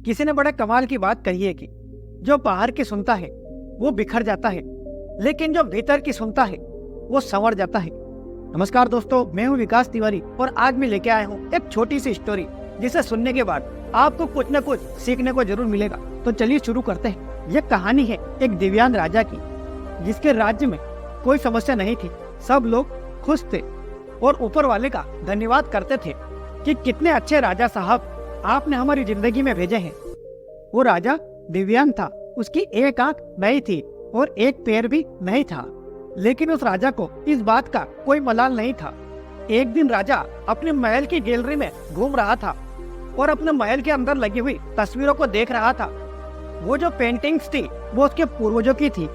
किसी ने बड़े कमाल की बात कही है कि जो बाहर की सुनता है वो बिखर जाता है, लेकिन जो भीतर की सुनता है वो संवर जाता है। नमस्कार दोस्तों, मैं हूँ विकास तिवारी और आज मैं लेके आया हूँ एक छोटी सी स्टोरी जिसे सुनने के बाद आपको कुछ न कुछ सीखने को जरूर मिलेगा। तो चलिए शुरू करते हैं। ये कहानी है एक दिव्यांग राजा की, जिसके राज्य में कोई समस्या नहीं थी। सब लोग खुश थे और ऊपर वाले का धन्यवाद करते थे कि कितने अच्छे राजा साहब आपने हमारी जिंदगी में भेजे हैं। वो राजा दिव्यांग था, उसकी एक आंख नहीं थी और एक पैर भी नहीं था, लेकिन उस राजा को इस बात का कोई मलाल नहीं था। एक दिन राजा अपने महल की गैलरी में घूम रहा था और अपने महल के अंदर लगी हुई तस्वीरों को देख रहा था। वो जो पेंटिंग्स थी वो उसके पूर्वजों की थी।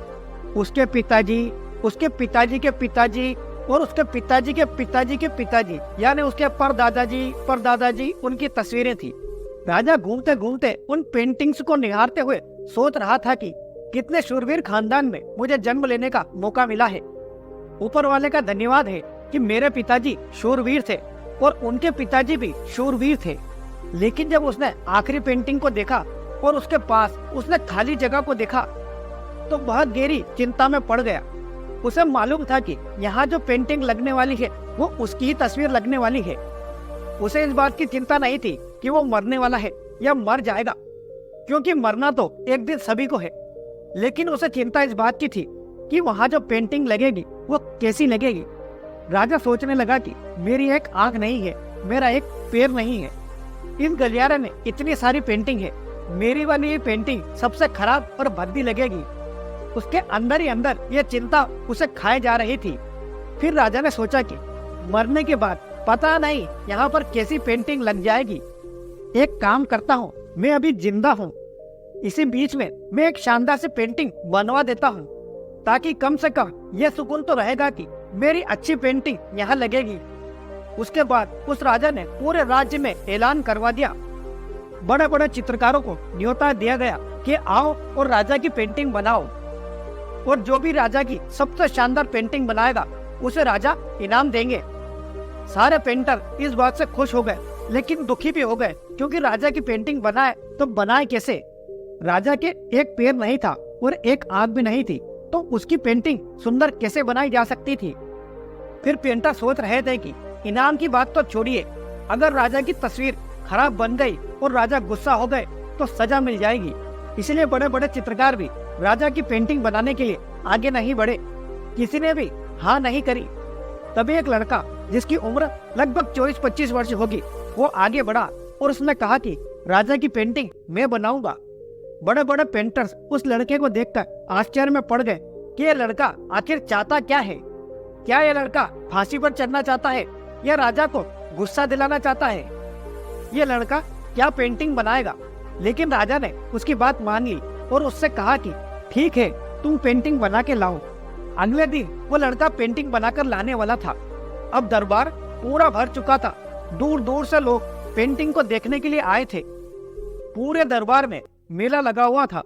उसके पिताजी, उसके पिताजी के पिताजी और उसके पिताजी के पिताजी के पिताजी, यानी उसके परदादाजी उनकी तस्वीरें थी। राजा घूमते घूमते उन पेंटिंग्स को निहारते हुए सोच रहा था कि कितने शूरवीर खानदान में मुझे जन्म लेने का मौका मिला है। ऊपर वाले का धन्यवाद है कि मेरे पिताजी शूरवीर थे और उनके पिताजी भी शूरवीर थे। लेकिन जब उसने आखिरी पेंटिंग को देखा और उसके पास उसने खाली जगह को देखा तो बहुत गहरी चिंता में पड़ गया। उसे मालूम था कि यहाँ जो पेंटिंग लगने वाली है वो उसकी ही तस्वीर लगने वाली है। उसे इस बात की चिंता नहीं थी कि वो मरने वाला है या मर जाएगा, क्योंकि मरना तो एक दिन सभी को है। लेकिन उसे चिंता इस बात की थी कि वहाँ जो पेंटिंग लगेगी वो कैसी लगेगी। राजा सोचने लगा कि मेरी एक आंख नहीं है, मेरा एक पैर नहीं है, इस गलियारे में इतनी सारी पेंटिंग है, मेरी वाली ये पेंटिंग सबसे खराब और भद्दी लगेगी। उसके अंदर ही अंदर ये चिंता उसे खाए जा रही थी। फिर राजा ने सोचा कि मरने के बाद पता नहीं यहाँ पर कैसी पेंटिंग लग जाएगी। एक काम करता हूँ, मैं अभी जिंदा हूँ, इसी बीच में मैं एक शानदार से पेंटिंग बनवा देता हूँ, ताकि कम से कम ये सुकून तो रहेगा कि मेरी अच्छी पेंटिंग यहाँ लगेगी। उसके बाद उस राजा ने पूरे राज्य में ऐलान करवा दिया। बड़े बड़े चित्रकारों को न्योता दिया गया कि आओ और राजा की पेंटिंग बनाओ, और जो भी राजा की सबसे शानदार पेंटिंग बनाएगा उसे राजा इनाम देंगे। सारे पेंटर इस बात से खुश हो गए, लेकिन दुखी भी हो गए, क्योंकि राजा की पेंटिंग बनाए तो बनाए कैसे। राजा के एक पैर नहीं था और एक आंख भी नहीं थी, तो उसकी पेंटिंग सुंदर कैसे बनाई जा सकती थी। फिर पेंटर सोच रहे थे कि इनाम की बात तो छोड़िए, अगर राजा की तस्वीर खराब बन गई और राजा गुस्सा हो गए तो सजा मिल जाएगी। इसलिए बड़े बड़े चित्रकार भी राजा की पेंटिंग बनाने के लिए आगे नहीं बढ़े, किसी ने भी हाँ नहीं करी। तभी एक लड़का जिसकी उम्र लगभग 24-25 वर्ष होगी वो आगे बढ़ा और उसने कहा कि राजा की पेंटिंग मैं बनाऊंगा। बड़े बड़े पेंटर्स उस लड़के को देखकर आश्चर्य में पड़ गए कि ये लड़का आखिर चाहता क्या है। क्या ये लड़का फांसी पर चढ़ना चाहता है या राजा को गुस्सा दिलाना चाहता है? ये लड़का क्या पेंटिंग बनाएगा? लेकिन राजा ने उसकी बात मान ली और उससे कहा कि ठीक है, तुम पेंटिंग बना के लाओ। अगले दिन वो लड़का पेंटिंग बनाकर लाने वाला था। अब दरबार पूरा भर चुका था, दूर दूर से लोग पेंटिंग को देखने के लिए आए थे। पूरे दरबार में मेला लगा हुआ था।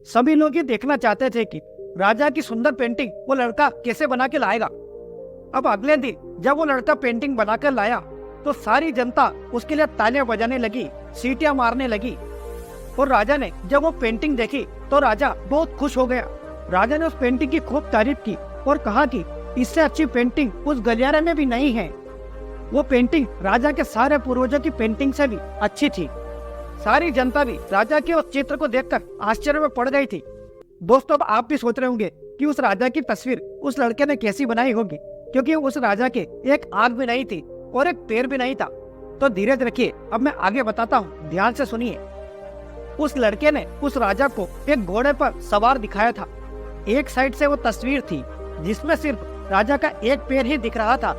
सभी लोग ये देखना चाहते थे कि राजा की सुंदर पेंटिंग वो लड़का कैसे बना के लाएगा। अब अगले दिन जब वो लड़का पेंटिंग बनाकर लाया तो सारी जनता उसके लिए तालियां बजाने लगी, सीटियां मारने लगी। और राजा ने जब वो पेंटिंग देखी तो राजा बहुत खुश हो गया। राजा ने उस पेंटिंग की खूब तारीफ की और कहा कि इससे अच्छी पेंटिंग उस गलियारे में भी नहीं है। वो पेंटिंग राजा के सारे पूर्वजों की पेंटिंग से भी अच्छी थी। सारी जनता भी राजा के उस चित्र को देखकर आश्चर्य में पड़ गई थी। दोस्तों, अब आप भी सोच रहे होंगे कि उस राजा की तस्वीर उस लड़के ने कैसी बनाई होगी, क्योंकि उस राजा के एक आंख भी नहीं थी और एक पैर भी नहीं था। तो धीरज रखिए, अब मैं आगे बताता हूँ, ध्यान से सुनिए। उस लड़के ने उस राजा को एक घोड़े पर सवार दिखाया था। एक साइड से वो तस्वीर थी जिसमें सिर्फ राजा का एक पैर ही दिख रहा था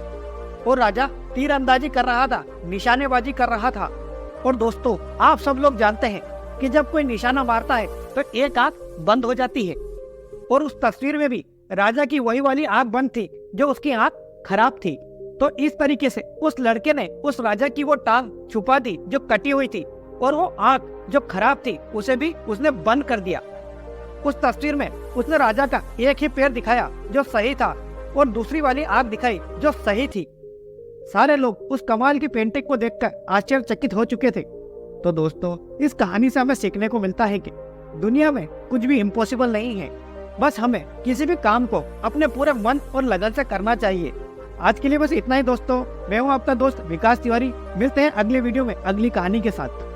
और राजा तीरंदाजी कर रहा था, निशानेबाजी कर रहा था। और दोस्तों, आप सब लोग जानते हैं कि जब कोई निशाना मारता है तो एक आंख बंद हो जाती है, और उस तस्वीर में भी राजा की वही वाली आंख बंद थी जो उसकी आंख खराब थी। तो इस तरीके से उस लड़के ने उस राजा की वो टांग छुपा दी जो कटी हुई थी, और वो आंख जो खराब थी उसे भी उसने बंद कर दिया। उस तस्वीर में उसने राजा का एक ही पैर दिखाया जो सही था और दूसरी वाली आंख दिखाई जो सही थी। सारे लोग उस कमाल की पेंटिंग को देखकर आश्चर्यचकित हो चुके थे। तो दोस्तों, इस कहानी से हमें सीखने को मिलता है कि दुनिया में कुछ भी इम्पॉसिबल नहीं है। बस हमें किसी भी काम को अपने पूरे मन और लगन से करना चाहिए। आज के लिए बस इतना ही दोस्तों। मैं हूँ आपका दोस्त विकास तिवारी। मिलते हैं अगले वीडियो में अगली कहानी के साथ।